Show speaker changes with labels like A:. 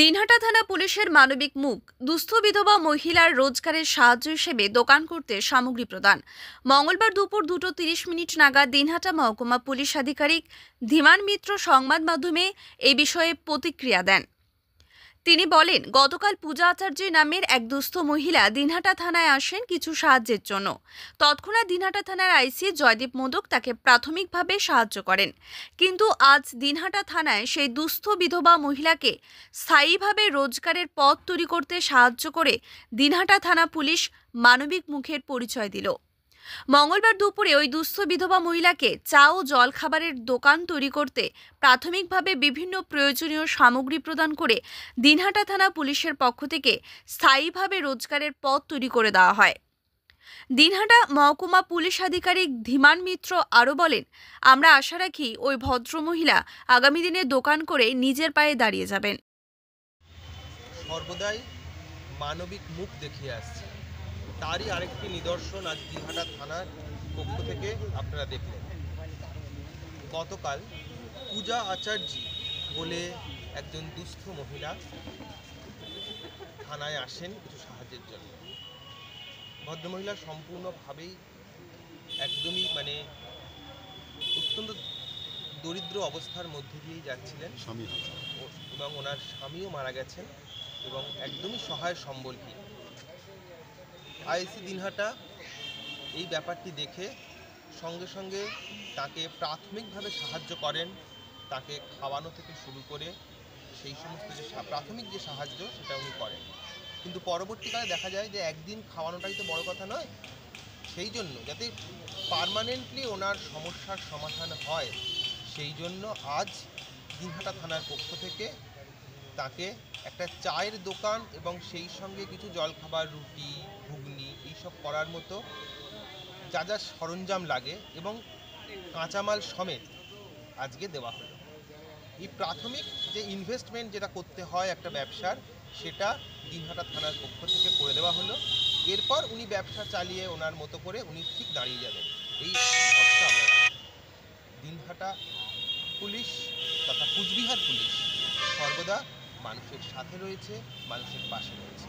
A: দিনহাটা থানা পুলিশের মানবিক মুখ দুস্থ বিধবা মহিলার রোজগারের সাহায্য হিসেবে দোকান করতে সামগ্রী প্রদান। মঙ্গলবার দুপুর 2:30 নাগাদ দিনহাটা মহকুমা পুলিশ আধিকারিক ধীমান মিত্র সংবাদ মাধ্যমে এই বিষয়ে প্রতিক্রিয়া দেন। তিনি বলেন, গতকাল পূজা আচার্য নামের এক দুস্থ মহিলা দিনহাটা থানায় আসেন কিছু সাহায্যের জন্য। তৎক্ষণাৎ দিনহাটা থানার আইসি জয়দীপ মোদক তাকে প্রাথমিকভাবে সাহায্য করেন, কিন্তু আজ দিনহাটা থানায় সেই দুস্থ বিধবা মহিলাকে স্থায়ীভাবে রোজগারের পথ তৈরি করতে সাহায্য করে দিনহাটা থানা পুলিশ মানবিক মুখের পরিচয় দিল। মঙ্গলবার দুপুরে ওই দুস্থ বিধবা মহিলাকে চা ও জলখাবারের দোকান তৈরি করতে প্রাথমিকভাবে বিভিন্ন প্রয়োজনীয় সামগ্রী প্রদান করে দিনহাটা থানা পুলিশের পক্ষ থেকে স্থায়ীভাবে রোজগারের পথ তৈরি করে দেওয়া হয়। দিনহাটা মহকুমা পুলিশ আধিকারিক ধীমান মিত্র আরও বলেন, আমরা আশা রাখি ওই ভদ্রমহিলা আগামী দিনে দোকান করে নিজের পায়ে দাঁড়িয়ে যাবেন।
B: সর্বদাই মানবিক মুখ দেখিয়ে আসছে, তারই আরেকটি নিদর্শন আজ দিনহাটা থানার পক্ষ থেকে আপনারা দেখলেন। গতকাল পূজা আচার্য বলে একজন দুস্থ মহিলা থানায় আসেন কিছু সাহায্যের জন্য। ভদ্রমহিলা সম্পূর্ণভাবেই একদমই অত্যন্ত দরিদ্র অবস্থার মধ্যে দিয়েই যাচ্ছিলেন এবং ওনার স্বামীও মারা গেছেন এবং একদমই সহায় সম্বলহীন। আইসি দিনহাটা এই ব্যাপারটি দেখে সঙ্গে সঙ্গে তাকে প্রাথমিকভাবে সাহায্য করেন, তাকে খাওয়ানো থেকে শুরু করে সেই সমস্ত যে প্রাথমিক যে সাহায্য সেটা উনি করেন। কিন্তু পরবর্তীকালে দেখা যায় যে একদিন খাওয়ানোটাই তো বড় কথা নয়, সেই জন্য যাতে পার্মানেন্টলি ওনার সমস্যার সমাধান হয় সেই জন্য আজ দিনহাটা থানার পক্ষ থেকে তাকে একটা চায়ের দোকান এবং সেই সঙ্গে কিছু জলখাবার, রুটি, ঘুগনি এইসব করার মতো যা যা সরঞ্জাম লাগে এবং কাঁচামাল সমেত আজকে দেওয়া হলো। এই প্রাথমিক যে ইনভেস্টমেন্ট যেটা করতে হয় একটা ব্যবসার, সেটা দিনহাটা থানার পক্ষ থেকে করে দেওয়া হলো। এরপর উনি ব্যবসা চালিয়ে ওনার মতো করে উনি ঠিক দাঁড়িয়ে যাবেন। এই অর্থে আমরা দিনহাটা পুলিশ তথা কুচবিহার পুলিশ সর্বদা মানুষের সাথে রয়েছে, মানুষের পাশে রয়েছে।